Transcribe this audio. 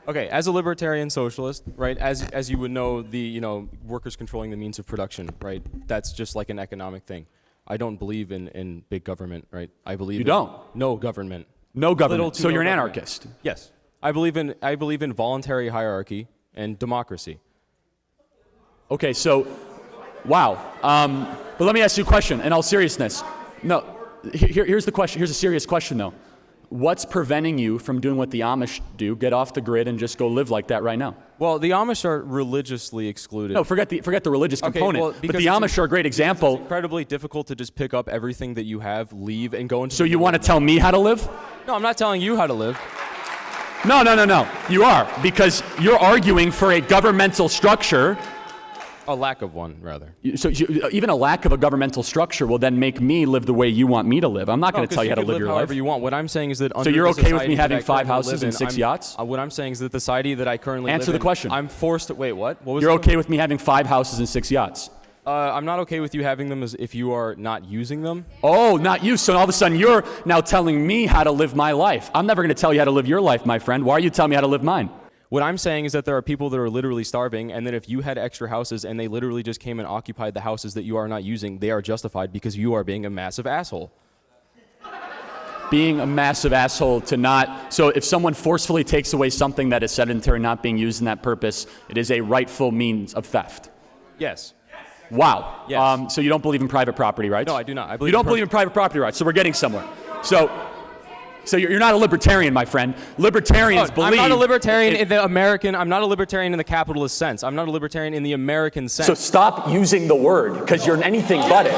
Okay, as a libertarian socialist, right, as you would know, workers controlling the means of production, right, that's just like an economic thing. I don't believe in big government, right? I believe You don't? No government. No government. Little to So no you're an government. anarchist. Yes. I believe in voluntary hierarchy and democracy. Okay, so, wow. But let me ask you a question in all seriousness. No, here's the question. Here's a serious question, though. What's preventing you from doing what the Amish do, get off the grid and just go live like that right now? Well, the Amish are religiously excluded. No, forget the religious component. Well, but the Amish are a great example. It's incredibly difficult to just pick up everything that you have, leave, and go into. So you want to tell me how to live? No, I'm not telling you how to live. No. You are, because you're arguing for a governmental structure. A lack of one, rather. So even a lack of a governmental structure will then make me live the way you want me to live. I'm not going to tell you how to live your however life. you want. What I'm saying is that So you're okay with me having 5 houses and 6 yachts? What I'm saying is that the society that I currently live in. Answer the question. I'm forced to wait. What? What was? You're okay with me having 5 houses and 6 yachts? I'm not okay with you having them as if you are not using them. Oh, not you. So all of a sudden you're now telling me how to live my life. I'm never going to tell you how to live your life, my friend. Why are you telling me how to live mine? What I'm saying is that there are people that are literally starving, and that if you had extra houses and they literally just came and occupied the houses that you are not using, they are justified because you are being a massive asshole. Being a massive asshole to not. So if someone forcefully takes away something that is sedentary, not being used in that purpose, it is a rightful means of theft. Yes. Wow. Yes. So you don't believe in private property rights? No, I do not. You don't believe in private property rights, so we're getting somewhere. So you're not a libertarian, my friend. Libertarians believe. I'm not a libertarian in the American. I'm not a libertarian in the capitalist sense. I'm not a libertarian in the American sense. So stop using the word, because you're anything but it.